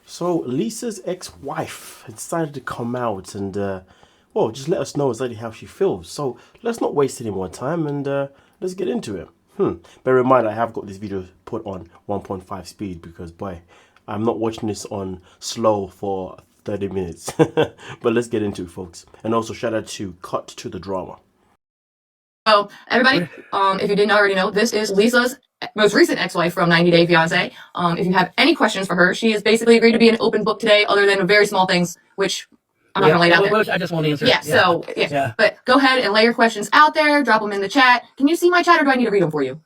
So Lisa's ex-wife decided to come out and, well, just let us know exactly how she feels. So let's not waste any more time and let's get into it. Bear in mind, I have got this video put on 1.5 speed because, boy, I'm not watching this on slow for 30 minutes. But let's get into it, folks. And also shout out to Cut to the Drama. So, everybody, if you didn't already know, this is Lisa's most recent ex-wife from 90 Day Fiance. If you have any questions for her, she has basically agreed to be an open book today, other than very small things, which I'm not going to lay out there. Which I just won't answer. Yeah. But go ahead and lay your questions out there, drop them in the chat. Can you see my chat, or do I need to read them for you?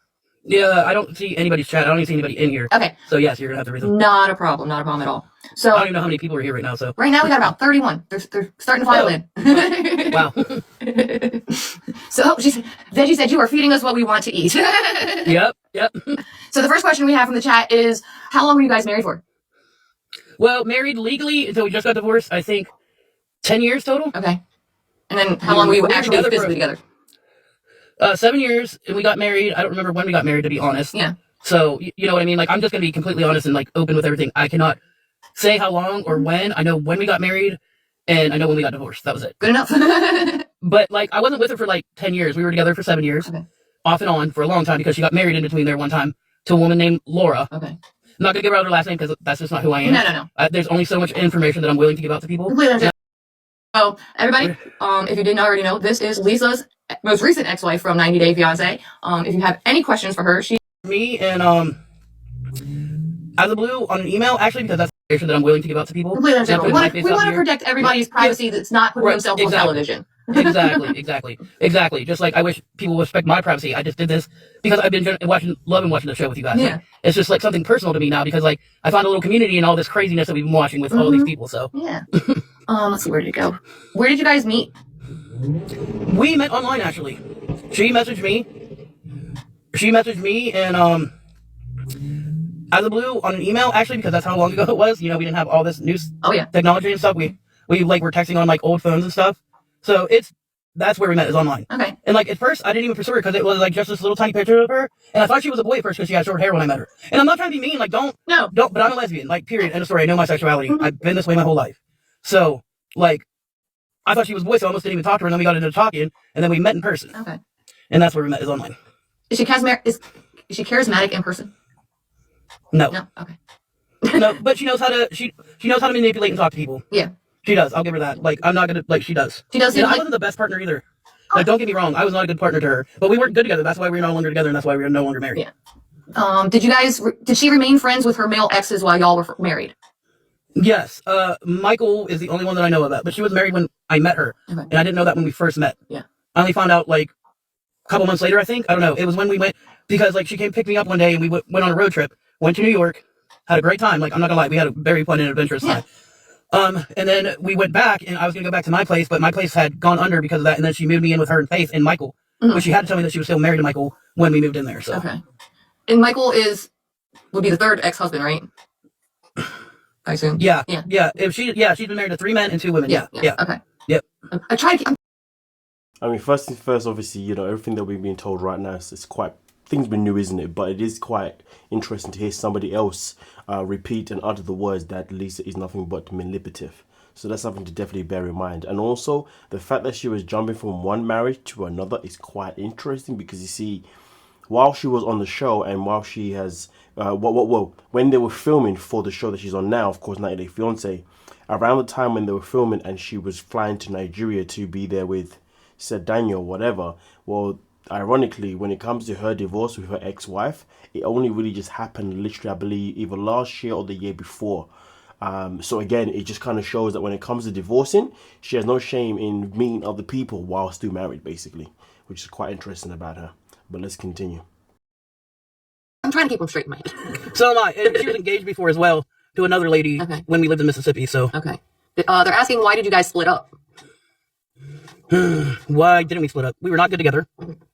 Yeah, I don't see anybody's chat. I don't even see anybody in here. Okay. So yes, you're going to have to read them. Not a problem at all. So I don't even know how many people are here right now, so. Right now we got about 31. They're starting to file in. Wow. So Veggie said, you are feeding us what we want to eat. Yep. So the first question we have from the chat is, how long were you guys married for? Well, married legally until we just got divorced, I think 10 years total. Okay. And then how long were you actually physically together? 7 years, and we got married. I don't remember when we got married, to be honest. Yeah. So, you know what I mean? Like, I'm just going to be completely honest and, like, open with everything. I cannot say how long or when. I know when we got married, and I know when we got divorced. That was it. Good enough. But, like, I wasn't with her for, like, 10 years. We were together for 7 years. Okay. Off and on for a long time, because she got married in between there one time to a woman named Laura. Okay. I'm not going to give her her last name, because that's just not who I am. No. There's only so much information that I'm willing to give out to people. Completely understand. So, everybody, if you didn't already know, this is Lisa's most recent ex-wife from 90 Day Fiance. If you have any questions for her, me and out of the blue on an email, actually, because that's information that I'm willing to give out to people. Completely understand. We want to protect everybody's privacy that's not putting themselves on television. Exactly. Just like I wish people would respect my privacy. I just did this because I've been loving watching the show with you guys. Yeah. Like, it's just like something personal to me now because like I found a little community and all this craziness that we've been watching with all these people. So yeah. Let's see, where did it go? Where did you guys meet? We met online actually. She messaged me and out of the blue on an email actually because that's how long ago it was. You know, we didn't have all this new technology and stuff. We like were texting on like old phones and stuff. So that's where we met is online. Okay. And like at first I didn't even pursue her because it was like just this little tiny picture of her, and I thought she was a boy at first because she had short hair when I met her. And I'm not trying to be mean, like don't. But I'm a lesbian, like period. End of story. I know my sexuality. I've been this way my whole life. So like I thought she was a boy, so I almost didn't even talk to her. And then we got into talking, and then we met in person. Okay. And that's where we met is online. Is she charismatic in person? No. No. Okay. No, but she knows how to manipulate and talk to people. Yeah. She does. I'll give her that. Like, I'm not gonna, like, she does. She does. I wasn't the best partner either. Like, don't get me wrong. I was not a good partner to her. But we weren't good together. That's why we're no longer together, and that's why we're no longer married. Yeah. Did she remain friends with her male exes while y'all were married? Yes. Michael is the only one that I know of that. But she was married when I met her. Okay. And I didn't know that when we first met. Yeah. I only found out, like, a couple months later, I think. I don't know. It was when we went, because, like, she came pick me up one day, and we went on a road trip, went to New York, had a great time. Like, I'm not gonna lie. We had a very fun and adventurous time. And then we went back, and I was going to go back to my place, but my place had gone under because of that, and then she moved me in with her and Faith and Michael. But she had to tell me that she was still married to Michael when we moved in there. So. Okay. And Michael would be the third ex-husband, right? I assume. Yeah. She's been married to 3 men and 2 women. Yeah. Okay. Yep. I try to keep... I mean, first things first, obviously, you know, everything that we've been told right now is quite... Things been new, isn't it? But it is quite interesting to hear somebody else repeat and utter the words that Lisa is nothing but manipulative. So that's something to definitely bear in mind. And also, the fact that she was jumping from one marriage to another is quite interesting because you see, while she was on the show and while she has... when they were filming for the show that she's on now, of course, 90 Day Fiance, around the time when they were filming and she was flying to Nigeria to be there with said Daniel, whatever, well... Ironically, when it comes to her divorce with her ex-wife, it only really just happened literally, I believe, either last year or the year before. So again, it just kind of shows that when it comes to divorcing, she has no shame in meeting other people while still married, basically, which is quite interesting about her. But let's continue. I'm trying to keep them straight in my head. So am I. And she was engaged before as well to another lady when we lived in Mississippi. So okay. They're asking, why did you guys split up? Why didn't we split up? We were not good together.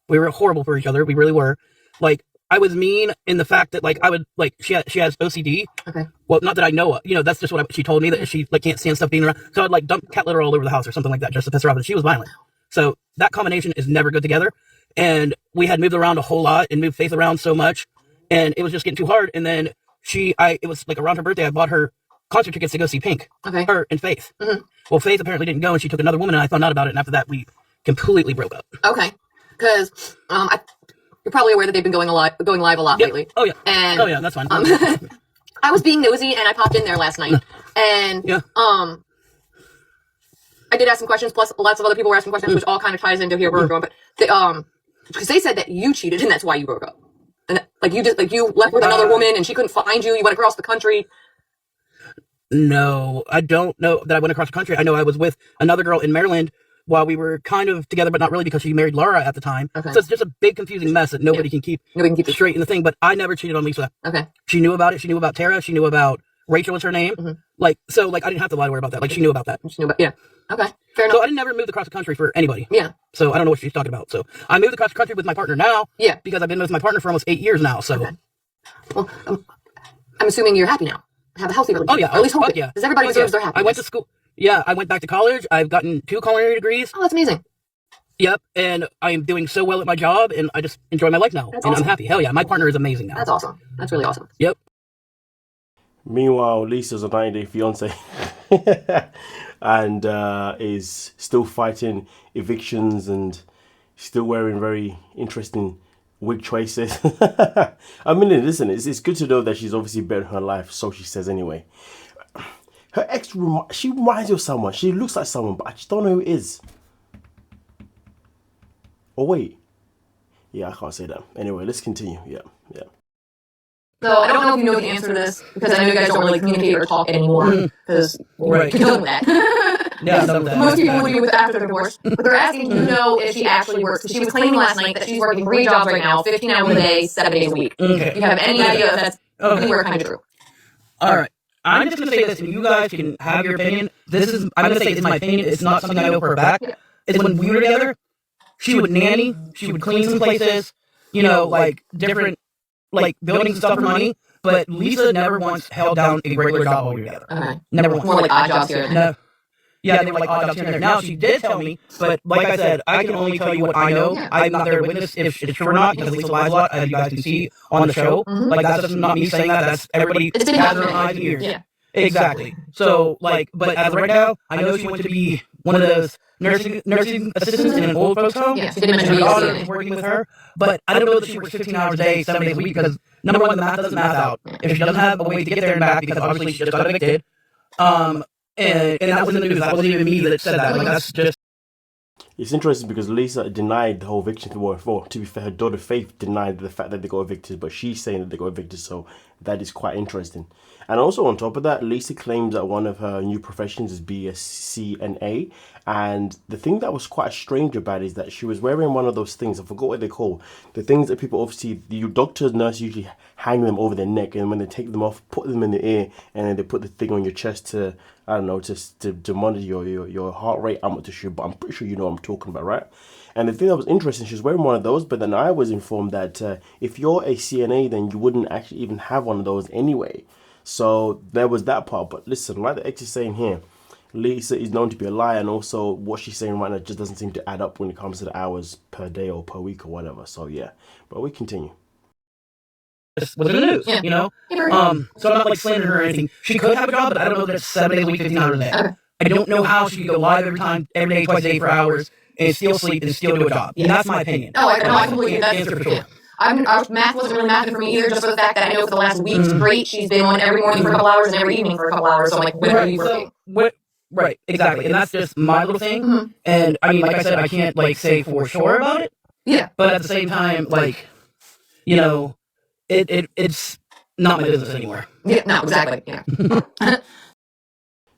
We were horrible for each other. We really were. Like, I was mean in the fact that, like, I would, like, she has OCD. Okay. Well, not that I know of. You know, that's just what she told me, that she, like, can't stand stuff being around. So I'd, like, dump cat litter all over the house or something like that just to piss her off. And she was violent. So that combination is never good together. And we had moved around a whole lot and moved Faith around so much. And it was just getting too hard. And then it was, like, around her birthday, I bought her concert tickets to go see Pink. Okay. Her and Faith. Well, Faith apparently didn't go, and she took another woman, and I found out about it, and after that, we completely broke up. Okay. Because you're probably aware that they've been going live a lot lately. Oh, yeah. And, oh, yeah, that's fine. I was being nosy, and I popped in there last night. And, I did ask some questions, plus lots of other people were asking questions, which all kind of ties into here where we're going. But, because they said that you cheated, and that's why you broke up. And, you left with another woman, and she couldn't find you, you went across the country. No, I don't know that I went across the country. I know I was with another girl in Maryland while we were kind of together, but not really because she married Laura at the time. Okay. So it's just a big confusing mess that nobody can keep straight in the thing. But I never cheated on Lisa. Okay. She knew about it. She knew about Tara. She knew about Rachel was her name. I didn't have to lie to her about that. Like, she knew about that. She knew about, okay. Fair enough. So I never moved across the country for anybody. Yeah. So I don't know what she's talking about. So I moved across the country with my partner now. Yeah. Because I've been with my partner for almost 8 years now. So. Okay. Well, I'm assuming you're happy now. Have a healthy relationship. Oh, yeah. Or at least hope it. Yeah. Because everybody deserves their happiness. I went to school. Yeah, I went back to college. I've gotten 2 culinary degrees. Oh, that's amazing. Yep, and I'm doing so well at my job, and I just enjoy my life now. That's and awesome. I'm happy. Hell yeah, my partner is amazing now. That's awesome. That's really awesome. Yep. Meanwhile, Lisa's a 90-day fiance and is still fighting evictions and still wearing very interesting wig choices. I mean, listen, it's good to know that she's obviously better in her life, so she says anyway. Her ex, she reminds you of someone. She looks like someone, but I just don't know who it is. Oh, wait. Yeah, I can't say that. Anyway, let's continue. Yeah. So I don't know if you know the answer to this, because I know you guys don't really communicate or talk anymore, because we're done with that. Yeah, done with that. Most people would be with after the divorce. But they're asking, do you know if she actually works? Because she was claiming last night that she's working 3 jobs right now, 15 hours a day, 7 days a week. Okay. Do you have any idea if that's anywhere kind of true? All right. I'm just going to say this, and you guys can have your opinion. I'm going to say it's my opinion. It's not something I know for a fact. It's when we were together, she would nanny, she would clean some places, different, buildings and stuff for money. But Lisa never once held down a regular job while we were together. Okay. Never once. More like odd jobs here and there. No. Yeah, they were like odd jobs here and there. Now, she did tell me, but like I said, I can only tell you what I know. Yeah. I'm not there to witness if it's true or not, because Lisa lies a lot, as you guys can see on the show. That's just not me saying that. That's everybody It's been has their happening. eyes and ears. Yeah. Exactly. So, but as of right now, I know she went to be one of those nursing assistants in an old folks home. Yeah, she didn't mention Her daughter being is working with her, but I don't know that she works 15 hours a day, 7 days a week, because number one, the math doesn't math out. If she doesn't have a way to get there and back, because obviously she just got evicted, and that was in the news. That wasn't even me that said that. Like, that's just. It's interesting because Lisa denied the whole eviction thing. Well, to be fair, her daughter Faith denied the fact that they got evicted, but she's saying that they got evicted, so that is quite interesting. And also on top of that, Lisa claims that one of her new professions is BSCNA, and the thing that was quite strange about it is that she was wearing one of those things, I forgot what they're called, the things that people obviously, the doctors, nurses usually hang them over their neck, and when they take them off, put them in the ear, and then they put the thing on your chest to, I don't know, to monitor your heart rate. I'm not too sure, but I'm pretty sure you know what I'm talking about, right? And the thing that was interesting, she was wearing one of those, but then I was informed that if you're a CNA, then you wouldn't actually even have one of those anyway. So there was that part. But listen, like the ex is saying here, Lisa is known to be a liar, and also what she's saying right now just doesn't seem to add up when it comes to the hours per day or per week or whatever. So yeah, but we continue. Was in the news, Yeah. you know? So I'm not like slandering her or anything. She could have a job, but I don't know that it's 7 days a week, 15 hours a day. Okay. I don't know how she could go live every day, twice a day for hours, and still sleep and still do a job. And that's my opinion. No, I completely Can't that's answer for sure. math wasn't really mathing for me either, just for the fact that I know for the last week straight she's been on every morning for a couple hours and every evening for a couple hours. So I'm like, when are you working? Right, exactly. And that's just my little thing. And I mean, like I said, I can't like say for sure about it. Yeah. But at the same time, like, you know, it's not my business anymore. Yeah, no, exactly. Yeah.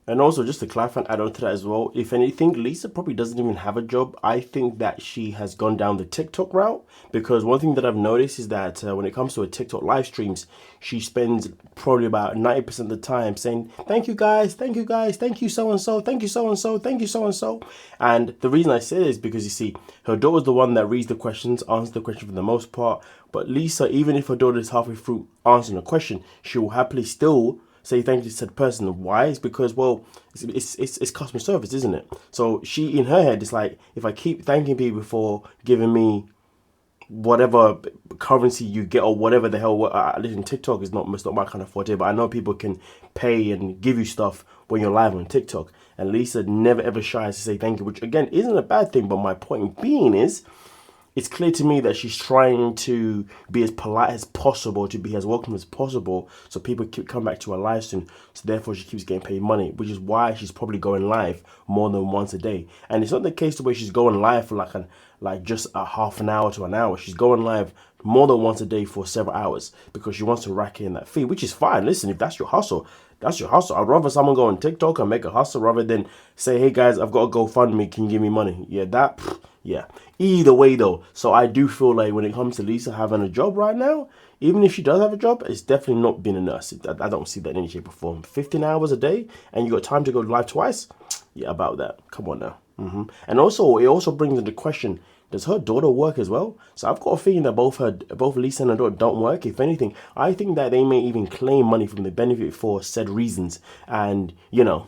And also, just to clarify and add on to that as well, if anything, Lisa probably doesn't even have a job. I think that she has gone down the TikTok route, because one thing that I've noticed is that when it comes to her TikTok live streams, she spends probably about 90% of the time saying, thank you guys, thank you guys, thank you so-and-so, thank you so-and-so, thank you so-and-so. And the reason I say this is because, you see, her daughter's the one that reads the questions, answers the question for the most part. But Lisa, even if her daughter is halfway through answering a question, she will happily still say thank you to said person. Why? It's because, well, it's customer service, isn't it? So she, in her head, it's like, if I keep thanking people for giving me whatever currency you get or whatever the hell. Listen, TikTok is not my kind of forte, but I know people can pay and give you stuff when you're live on TikTok. And Lisa never ever shies to say thank you, which again isn't a bad thing. But my point being is, it's clear to me that she's trying to be as polite as possible, to be as welcome as possible, so people keep coming back to her live soon. So therefore, she keeps getting paid money, which is why she's probably going live more than once a day. And it's not the case where she's going live for like just a half an hour to an hour. She's going live more than once a day for several hours because she wants to rack in that fee, which is fine. Listen, if that's your hustle, that's your hustle. I'd rather someone go on TikTok and make a hustle rather than say, hey guys, I've got a GoFundMe, can you give me money? Yeah. Either way though, so I do feel like when it comes to Lisa having a job right now, even if she does have a job, it's definitely not being a nurse. I don't see that in any shape or form. 15 hours a day and you got time to go live twice? Yeah, about that. Come on now. And also, it also brings into question, does her daughter work as well? So I've got a feeling that both Lisa and her daughter don't work. If anything, I think that they may even claim money from the benefit for said reasons. And, now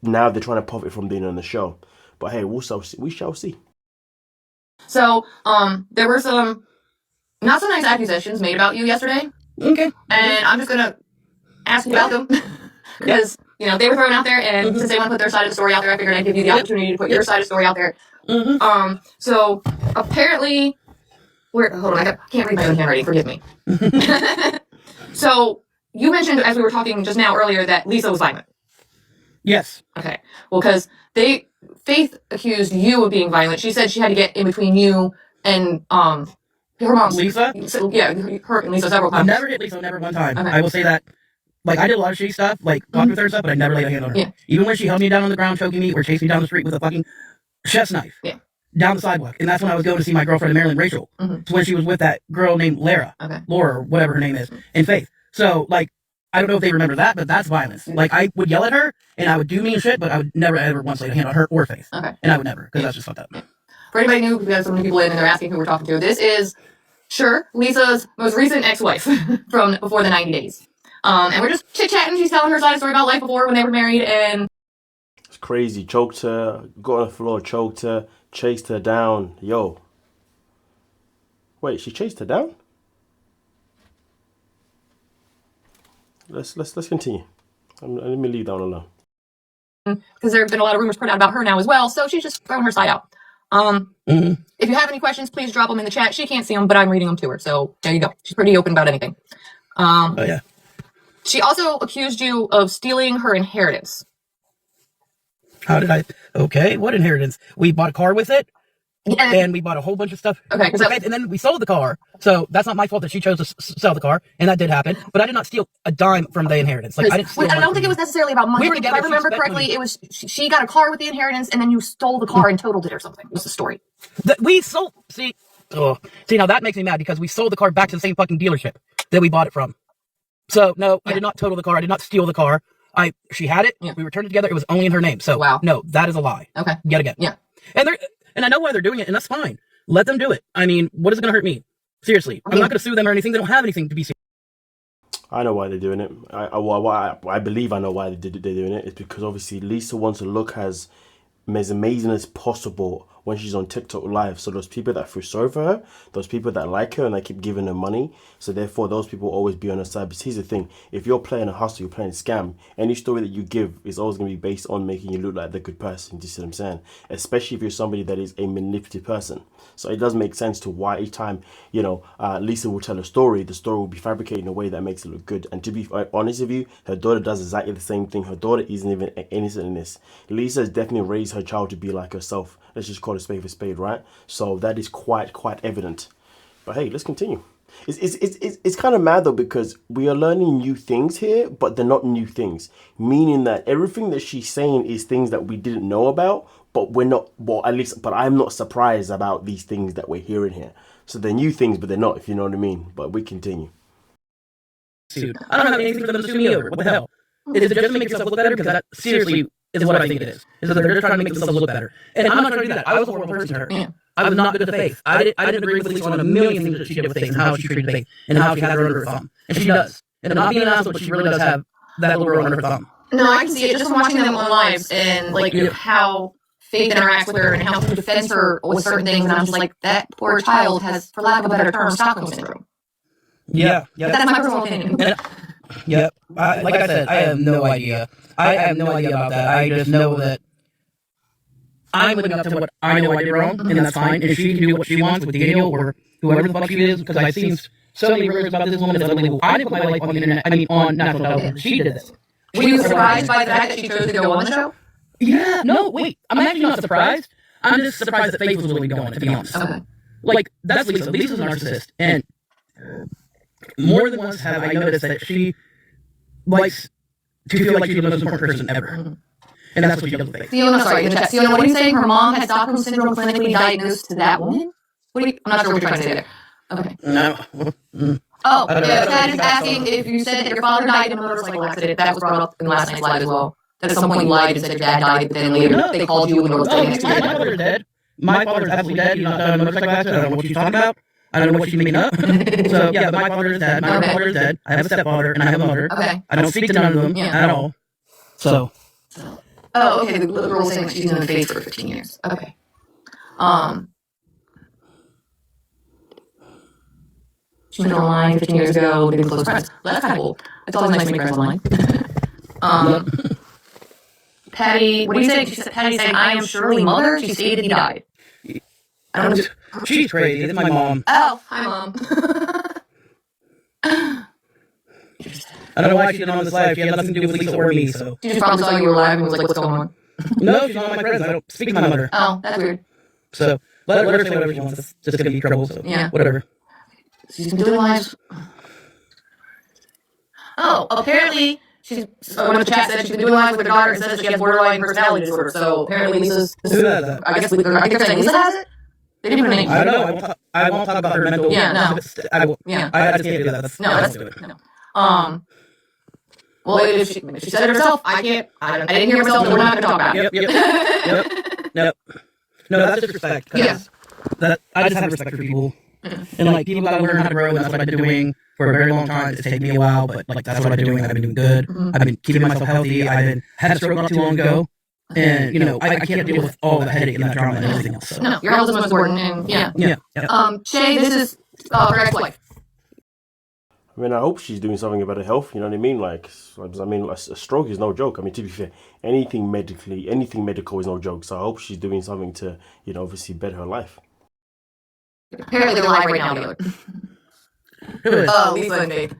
they're trying to profit from being on the show. But hey, we shall see. So, there were some not so nice accusations made about you yesterday. Okay. And I'm just gonna ask you about them. Because, they were thrown out there, and since they want to put their side of the story out there, I figured I'd give you the opportunity to put your side of the story out there. So apparently, hold on, I can't read my own handwriting, forgive me. So, you mentioned, as we were talking just now earlier, that Lisa was violent. Yes. Okay. Well, because Faith accused you of being violent. She said she had to get in between you and her mom. Lisa? So, yeah, her and Lisa several times. I've never hit Lisa, never one time. Okay. I will say that. Like, I did a lot of shitty stuff, like, walked with her and stuff, but I never laid a hand on her. Yeah. Even when she held me down on the ground, choking me, or chased me down the street with a fucking chef's knife. Yeah. Down the sidewalk. And that's when I was going to see my girlfriend in Maryland, Rachel. It's when she was with that girl named Laura, or whatever her name is, in Faith. So, like, I don't know if they remember that, but that's violence. Like, I would yell at her, and I would do mean shit, but I would never ever once lay a hand on her or Faith. Okay. And I would never, because that's just fucked up. For anybody new, we have so many people in, and they're asking who we're talking to. This is, Lisa's most recent ex-wife from before the 90 days. And we're just chit-chatting. She's telling her side of the story about life before when they were married, and it's crazy. Choked her, got on the floor, choked her, chased her down. Yo. Wait, she chased her down? Let's continue. Let me leave that one alone. Because there have been a lot of rumors put out about her now as well, so she's just throwing her side out. If you have any questions, please drop them in the chat. She can't see them, but I'm reading them to her, so there you go. She's pretty open about anything. Oh yeah. She also accused you of stealing her inheritance. How did I? Okay, what inheritance? We bought a car with it, and we bought a whole bunch of stuff. Okay, and then we sold the car. So that's not my fault that she chose to sell the car, and that did happen. But I did not steal a dime from the inheritance. Like I didn't steal. I don't think it was necessarily about money. We were together, if I remember correctly, it was she got a car with the inheritance, and then you stole the car and totaled it or something. What's the story? We sold. See, now that makes me mad because we sold the car back to the same fucking dealership that we bought it from. So no, I did not total the car. I did not steal the car. She had it. Yeah. We returned it together. It was only in her name. So no, that is a lie. Okay. Yet again. Yeah. And I know why they're doing it, and that's fine. Let them do it. I mean, what is it going to hurt me? Seriously, I'm not going to sue them or anything. They don't have anything to be sued. I know why they're doing it. I believe I know why they're doing it. It's because obviously Lisa wants to look as amazing as possible when she's on TikTok live. So those people that feel sorry for her, those people that like her and they keep giving her money, so therefore those people will always be on her side. But here's the thing, if you're playing a hustle, you're playing a scam, any story that you give is always going to be based on making you look like the good person. Do you see what I'm saying? Especially if you're somebody that is a manipulative person. So it does make sense to why each time, Lisa will tell a story, the story will be fabricated in a way that makes it look good. And to be honest with you, her daughter does exactly the same thing. Her daughter isn't even innocent in this. Lisa has definitely raised her child to be like herself. Let's just call a spade, right? So that is quite evident. But hey, let's continue. It's kind of mad though, because we are learning new things here, but they're not new things. Meaning that everything that she's saying is things that we didn't know about, but we're not, but I'm not surprised about these things that we're hearing here. So they're new things, but they're not, if you know what I mean. But we continue. Dude, I don't have anything for them to sue me over. What the hell? Is it just to make yourself look better? Because that seriously is what I think it is. Is that they're just trying to make themselves look better. And I'm not trying to do that. I was a horrible person to her. Yeah. I was not good to Faith. I didn't agree with Lisa on a million things that she did with Faith and how she treated Faith and how she had her under her thumb. And she does. And I'm not being an asshole, but she really does have that little girl under her thumb. No, I can see it just from watching them on lives and how Faith interacts with her and how she defends her with certain things, and I'm just like, that poor child has, for lack of a better term, Stockholm syndrome. Yeah. But that's my personal opinion. Yep. Like I said, I have no idea. I have no idea about that. I just know that I'm living up to what I know I did wrong, and that's fine. And she can do what she wants with Daniel or whoever the fuck she is, because I've seen so many rumors about this woman that's illegal. I didn't put my life on the internet. I mean, on national television. She did this. Were you surprised by the fact that she chose to go on the show? Yeah. No, wait. I'm actually not surprised. I'm just surprised that Faith was willing to go on it, to be honest. Okay. Like, that's Lisa. Lisa's a narcissist. And more than once have I noticed that she likes to feel like she's the most important person ever. And that's what she does with Faith. Fiona, sorry, in the chat. Fiona, what are you saying? Her mom had Stockholm syndrome clinically diagnosed to that woman? I'm not sure what you're trying to say there. Okay. No. Oh, yeah, Chad is asking if you said that your father died in a motorcycle accident. That was brought up in last night's live as well. That at some point you lied and said your dad died, but then later they called you and were saying next to My you. father's dead. My father's absolutely dead. He's not died in a motorcycle accident. I don't know what she's talking about. I don't know what she's making up. So, yeah, but my father is dead. My father is dead. I have a stepfather and I have a mother. Okay. I don't speak to none of them at all. So. Oh, okay. The little girl saying that she's known Faith for 15 years. Okay. She met online 15 years ago. They've been close friends. Well, that's kind of cool. It's always nice to make friends online. Patty, what do you say? She said, Patty's saying, I am Shirley mother. She stated he died. I don't know. She's crazy. It's my mom. Oh, hi, Mom. I don't know why she's on this live. She had nothing to do with Lisa or me, so. She just probably saw you were live and was like, what's going on? No, she's not one of my friends. I don't speak to my mother. Oh, that's weird. So, let her say whatever she wants. It's just going to be trouble, so. Yeah. Whatever. She's been doing lives. Oh, apparently one of the chat said she's been doing lives with her daughter and says that she has borderline personality disorder. So apparently Lisa's. Who has that? I think they're saying Lisa has it. They didn't put a name. I don't know. I won't talk about her mental. Yeah, no. I will. Yeah. I just can't do that. That's no. Well, if she said it herself, I didn't hear myself, so we're not going to talk about it. Yep. No, that's disrespect. Yeah. I just have respect for people. And, like, people gotta learn how to grow, and that's what I've been doing for a very long time. It's taken me a while, but, like, that's what I've been doing. I've been doing good. I've been keeping myself healthy. Had a stroke not too long ago. And, you know, I can't deal with all the headache and that drama and everything else. So. No, your health is most important, and yeah. Shay, this is her ex-wife. I mean, I hope she's doing something about her health. You know what I mean? Like, I mean, a stroke is no joke. I mean, to be fair, anything medical is no joke. So I hope she's doing something to, you know, obviously better her life. Apparently they're live right now together. Who is? Lisa and Faith.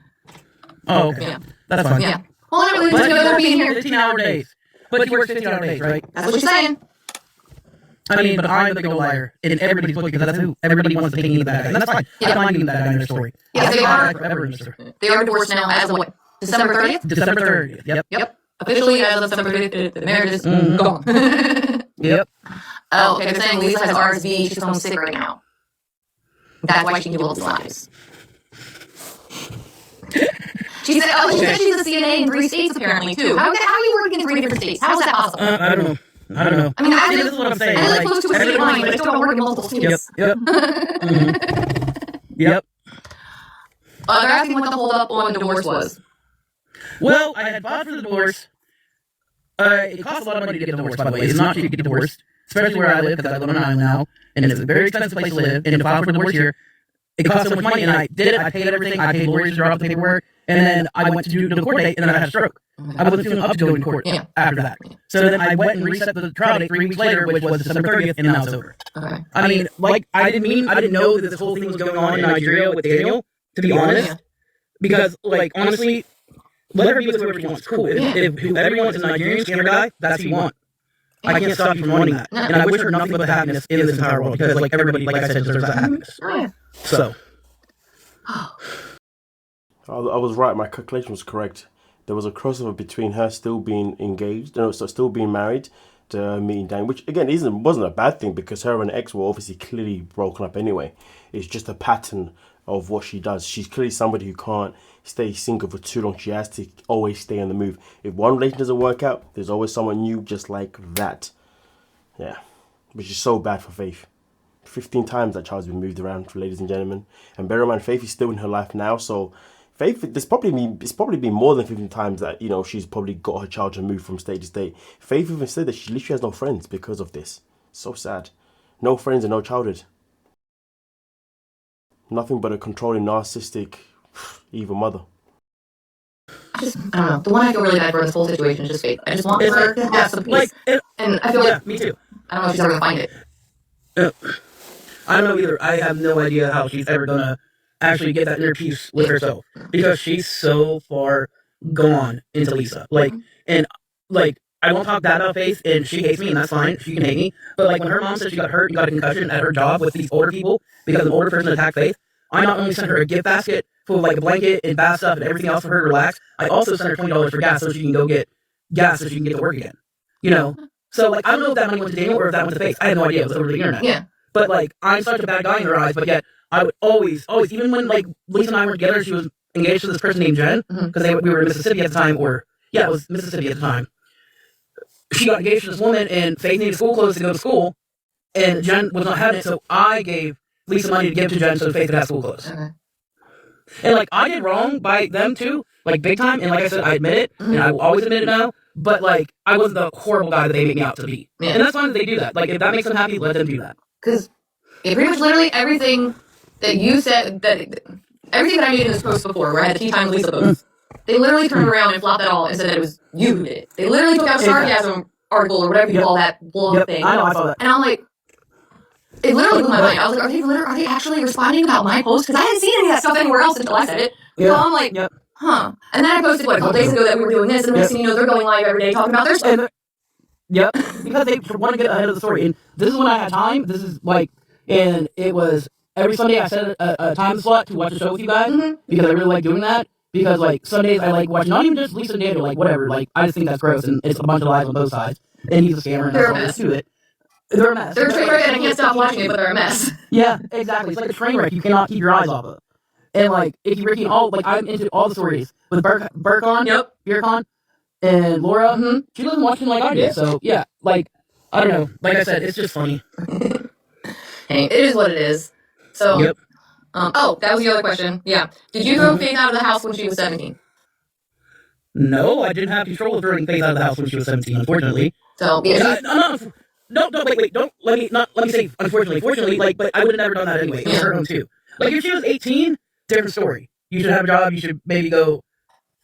Oh, okay. Yeah. That's fine. Yeah. Well, not really together being here. 15-hour days. But she works 15-hour days, right? That's what she's saying. I mean, but I'm the big old liar in everybody's book because that's who everybody wants to take me the bad guy. And that's fine. I don't mind being the bad guy in their story. Yeah, they are. Forever in their story. They are divorced now as of what? December 30th? December 30th. Yep. Officially, as of December 30th, the marriage is gone. Yep. Oh, okay. They're saying Lisa has RSV. She's home sick right now. That's why she can do all these lives. She said she's a CNA in 3 states apparently too. How are you working in 3 different states? How is that possible? I don't know. I mean, I this is what I'm saying. live close to a state line, but I still don't work in multiple states. Yep. Yep. They're asking what the holdup on divorce was. Well, I had filed for the divorce. It costs a lot of money to get divorced, by the way. It's not cheap to get divorced, especially where I live, because I live on an island now, and it's a very expensive place to live. And to file for divorce here, it costs so much money, and I did it. I paid everything. I paid lawyers to draw up the paperwork, and then I went to do the court date, and then I had a stroke. I wasn't feeling up to going to court after that. So then I went and reset the trial date 3 weeks later, which was December 30th, and now it's over. Okay. I mean, like, I didn't know that this whole thing was going on in Nigeria with Daniel, to be honest. Because, like, honestly, let her be with whoever she wants. Cool. If whoever wants is a Nigerian scammer guy, that's who you want. I can't stop you from wanting that. And I wish her nothing but the happiness in this entire world. Because, like, everybody, like I said, deserves that happiness. So. I was right. My calculation was correct. There was a crossover between her still being engaged, still being married to meeting Dan, which again wasn't a bad thing because her and ex were obviously clearly broken up anyway. It's just a pattern of what she does. She's clearly somebody who can't stay single for too long. She has to always stay on the move. If one relation doesn't work out, there's always someone new just like that. Yeah, which is so bad for Faith. 15 times that child's been moved around, ladies and gentlemen. And bear in mind, Faith is still in her life now, so Faith, it's probably been more than 15 times that, she's probably got her child to move from state to state. Faith even said that she literally has no friends because of this. So sad. No friends and no childhood. Nothing but a controlling, narcissistic, evil mother. I don't know. The one I feel really bad for in this whole situation is just Faith. I just want It's her like, to have some peace. And I feel like, me too. I don't know if she's ever gonna find it. I don't know either. I have no idea how she's ever gonna actually get that inner peace with herself because she's so far gone into Lisa. And I won't talk bad about Faith, and she hates me, and that's fine. She can hate me. But when her mom said she got hurt and got a concussion at her job with these older people because an older person attacked Faith, I not only sent her a gift basket full of a blanket and bath stuff and everything else for her to relax, I also sent her $20 for gas so she can go get gas so she can get to work again. So I don't know if that money went to Daniel or if that went to Faith. I had no idea. It was over the internet. Yeah. But I'm such a bad guy in her eyes. But yet I would always, even when Lisa and I were together, she was engaged to this person named Jen because we were in Mississippi at the time, it was Mississippi at the time. She got engaged to this woman, and Faith needed school clothes to go to school, and Jen was not having it, so I gave Lisa money to give to Jen so Faith could have school clothes. Okay. And I did wrong by them too, big time. And like I said, I admit it, and I will always admit it now. But I wasn't the horrible guy that they make me out to be. Yeah. And that's fine that they do that. If that makes them happy, let them do that. Because pretty much literally everything that you said, everything that I made in this post before, where I had the tea time Lisa post, they literally turned around and flopped that all and said that it was you who did it. They literally took out a sarcasm article or whatever you call that blog thing. I know, I saw that. And I'm like, it literally blew my mind. I was like, are they actually responding about my post? Because I hadn't seen any of that stuff anywhere else until I said it. Yeah. So I'm like, huh. And then I posted, a couple days ago that we were doing this, and the next thing you know, they're going live every day talking about their stuff. Yep. Because they want to get ahead of the story. And this is when I had time. This is and it was every Sunday I set a time slot to watch a show with you guys because I really like doing that. Because Sundays I like watching not even just Lisa and Daniel, whatever. I just think that's gross and it's a bunch of lies on both sides. And he's a scammer and that's all there is to it. They're a mess. They're a train wreck and I can't stop watching it, but they're a mess. Yeah, exactly. It's like a train wreck you cannot keep your eyes off of. And Icky Ricky, I'm into all the stories with Burkon, and Laura. She doesn't watch them like I do. So yeah, I don't know. Like I said, it's just funny. Hey, it is what it is. So, yep. That was the other question. Yeah, did you throw Faith out of the house when she was 17? No, I didn't have control of throwing Faith out of the house when she was 17. Unfortunately. So yeah, no, wait, don't let me say unfortunately. Fortunately, but I would have never done that anyway. It was her own too. If she was 18, different story. You should have a job. You should maybe go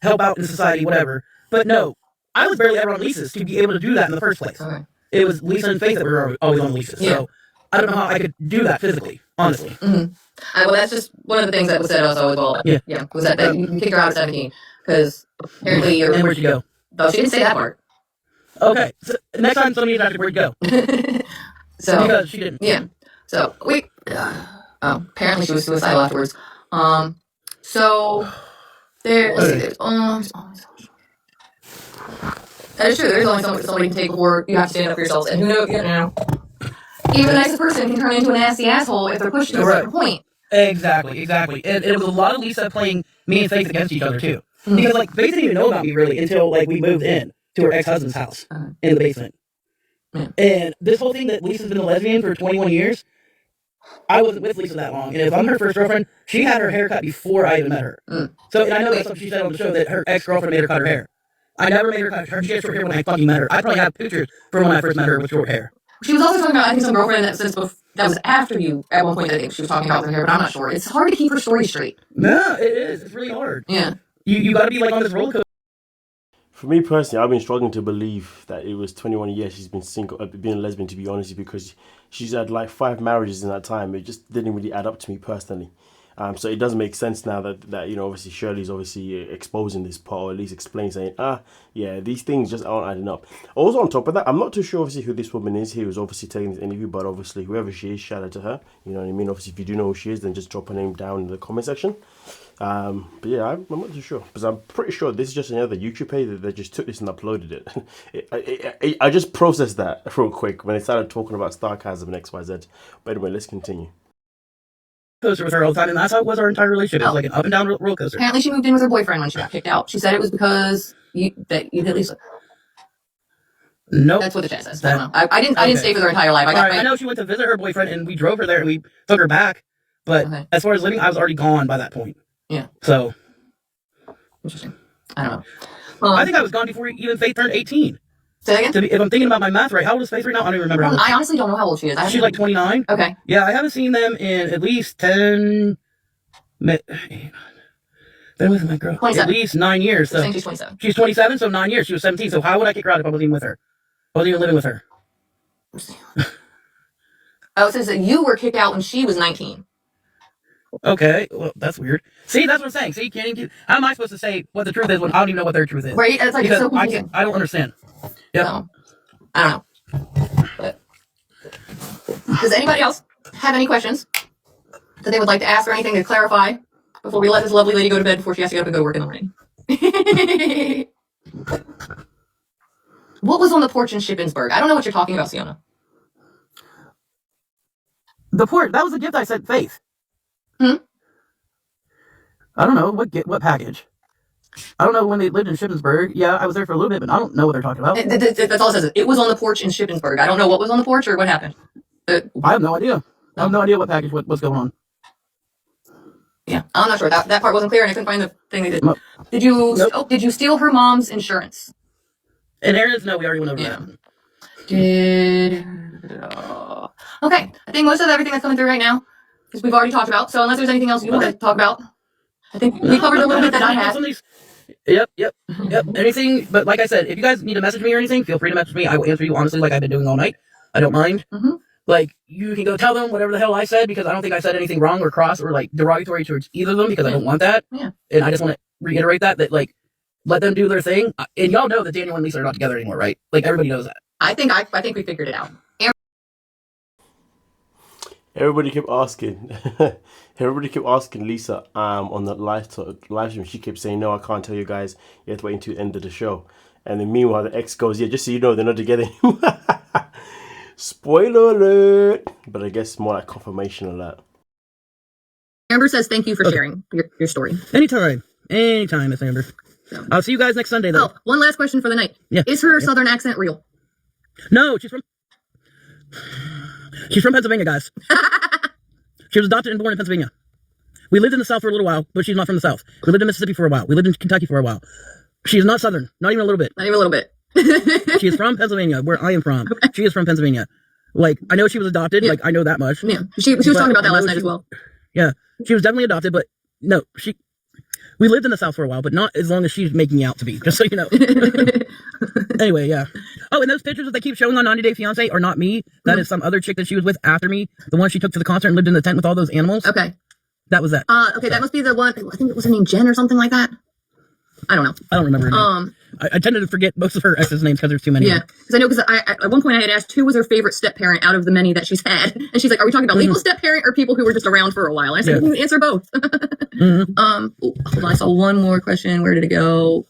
help out in society, whatever. But no, I was barely ever on leases to be able to do that in the first place. Okay. It was Lisa and Faith that were always on leases. Yeah. So I don't know how I could do that physically, honestly. Mm-hmm. Well, that's just one of the things that was said also as well. Yeah, was that you kicked her out at 17 because apparently you're. And where'd she go? Oh, she didn't say that part. Okay, so next time somebody asks where'd you go? Because she didn't. Yeah. So apparently she was suicidal afterwards. So there. Let's see. That is true. There's only so much somebody can take before you have to stand up for yourselves. And who knows, even a nice person can turn into a nasty asshole if they're pushed to a certain point. Exactly. And it was a lot of Lisa playing me and Faith against each other too. Because Faith didn't even know about me really until we moved in to her ex-husband's house in the basement. Yeah. And this whole thing that Lisa's been a lesbian for 21 years, I wasn't with Lisa that long. And if I'm her first girlfriend, she had her hair cut before I even met her. So, and I know that's something she said on the show that her ex-girlfriend made her cut her hair. I never made her cut her. She had short hair when I fucking met her. I probably have pictures from when I first met her with short hair. She was also talking about, I think, some girlfriend that was after you at one point. I think she was talking about her hair, but I'm not sure. It's hard to keep her story straight. No, it is. It's really hard. Yeah. You got to be on this roller coaster. For me personally, I've been struggling to believe that it was 21 years she's been single, being a lesbian, to be honest, because she's had 5 marriages in that time. It just didn't really add up to me personally. So it does make sense now that obviously Shirley's obviously exposing this part, or at least explaining, saying, yeah, these things just aren't adding up. Also on top of that, I'm not too sure obviously who this woman is who was obviously taking this interview, but obviously whoever she is, shout out to her. You know what I mean? Obviously, if you do know who she is, then just drop her name down in the comment section. But yeah, I'm not too sure, because I'm pretty sure this is just another YouTube page that just took this and uploaded it. I just processed that real quick when they started talking about sarcasm and XYZ. But anyway, let's continue. Coaster with her all the time, and that's how it was our entire relationship. It was like an up and down roller coaster. Apparently, she moved in with her boyfriend when she got kicked out. She said it was because you hit Lisa. Nope. That's what the chat says. I don't know. I didn't stay for their entire life. I know she went to visit her boyfriend, and we drove her there, and we took her back. But as far as living, I was already gone by that point. Yeah. So. Interesting. I don't know. I think I was gone before even Faith turned 18. Say that again? If I'm thinking about my math right, how old is Faith right now? I don't even remember how old. I honestly don't know how old she is. She's like 29. Okay. Yeah, I haven't seen them in at least 10. Been with my girl 27. at least 9 years. So I think she's 27. She's 27, so 9 years. She was 17. So how would I kick her out if I wasn't even with her? I wasn't even living with her. Oh, it says that you were kicked out when she was 19. Okay, well, that's weird. See, that's what I'm saying. See, can't even, how am I supposed to say what the truth is when I don't even know what their truth is? Right? It's like, because it's so confusing. I don't understand. Yeah. So, I don't know. But does anybody else have any questions that they would like to ask or anything to clarify before we let this lovely lady go to bed before she has to get up and go to work in the morning? What was on the porch in Shippensburg? I don't know what you're talking about, Siona. The port, that was a gift I sent Faith. Hmm? I don't know, what package? I don't know when they lived in Shippensburg. Yeah, I was there for a little bit, but I don't know what they're talking about. That's all it says. It was on the porch in Shippensburg. I don't know what was on the porch or what happened. I have no idea. I have no idea what package, what's going on. Yeah, I'm not sure. That part wasn't clear, and I couldn't find the thing they did. Nope. Did you? Nope. Oh, did you steal her mom's insurance? And Aaron's, no, we already went over that. Okay, I think most of everything that's coming through right now is we've already talked about. So unless there's anything else you want to talk about, I think we covered a little bit that I had. Yep. Anything, but like I said, if you guys need to message me or anything, feel free to message me. I will answer you honestly, like I've been doing all night. I don't mind. Mm-hmm. Like, you can go tell them whatever the hell I said, because I don't think I said anything wrong or cross or like derogatory towards either of them, because I don't want that. Yeah. And I just want to reiterate that like, let them do their thing. And y'all know that Daniel and Lisa are not together anymore, right? Like, everybody knows that. I think we figured it out. Everybody kept asking. Everybody kept asking Lisa on the live stream. She kept saying, "No, I can't tell you guys. You have to wait until the end of the show." And then meanwhile, the ex goes, "Yeah, just so you know, they're not together anymore." Spoiler alert! But I guess more like confirmation of that. Amber says, "Thank you for sharing your story." Anytime, Miss Amber. So. I'll see you guys next Sunday, though. Oh, one last question for the night. Yeah. Is her southern accent real? No, she's from Pennsylvania, guys. She was adopted and born in Pennsylvania. We lived in the South for a little while, but she's not from the South. We lived in Mississippi for a while. We lived in Kentucky for a while. She is not Southern, not even a little bit. Not even a little bit. She is from Pennsylvania, where I am from. Okay. She is from Pennsylvania. Like, I know she was adopted. Yeah. Like, I know that much. Yeah, she was talking about that last night as well. Yeah, she was definitely adopted, but no, we lived in the South for a while, but not as long as she's making out to be, just so you know. Anyway, yeah. Oh, and those pictures that they keep showing on 90 Day Fiance are not me. That is some other chick that she was with after me. The one she took to the concert and lived in the tent with all those animals. Okay. That was that. Okay, so. That must be the one, I think it was her name Jen or something like that. I don't know. I don't remember her name. I tended to forget most of her exes' names because there's too many. Yeah, because I know, because at one point I had asked who was her favorite step-parent out of the many that she's had. And she's like, are we talking about legal step-parent or people who were just around for a while? And I said, answer both. Hold on, I saw one more question. Where did it go?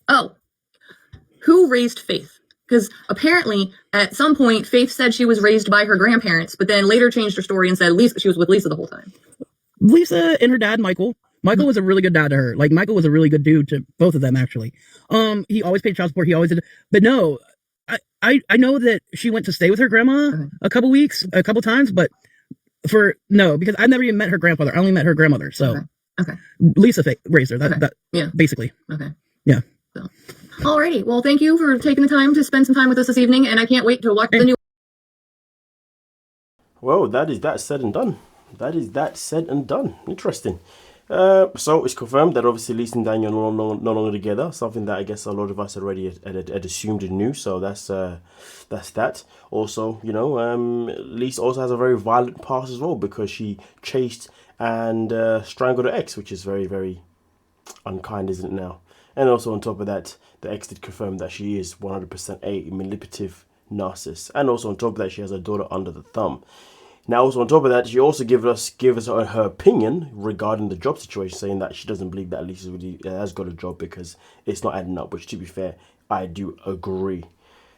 Oh. Who raised Faith? Because apparently, at some point, Faith said she was raised by her grandparents, but then later changed her story and said she was with Lisa the whole time. Lisa and her dad, Michael. Michael was a really good dad to her. Like, Michael was a really good dude to both of them, actually. He always paid child support. He always did. But no, I know that she went to stay with her grandma a couple times, but because I've never even met her grandfather. I only met her grandmother. So okay. Lisa raised her. That basically. Okay. Yeah. So. Alrighty. Well, thank you for taking the time to spend some time with us this evening, and I can't wait to watch the new. Well, that is that said and done. Interesting. So it's confirmed that obviously Lisa and Daniel are no longer together. Something that I guess a lot of us already had assumed and knew. So that's that. Also, Lisa also has a very violent past as well, because she chased and strangled her ex, which is very, very unkind, isn't it now? And also on top of that, the ex did confirm that she is 100% a manipulative narcissist. And also on top of that, she has a daughter under the thumb. Now, also on top of that, she also gave us her opinion regarding the job situation, saying that she doesn't believe that Lisa really has got a job because it's not adding up, which, to be fair, I do agree.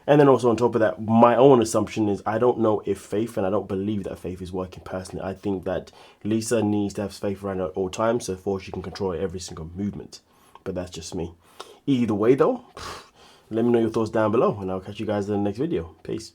And then also on top of that, my own assumption is I don't know if Faith, and I don't believe that Faith is working personally. I think that Lisa needs to have Faith around at all times, so therefore she can control every single movement. But that's just me. Either way, though, let me know your thoughts down below, and I'll catch you guys in the next video. Peace.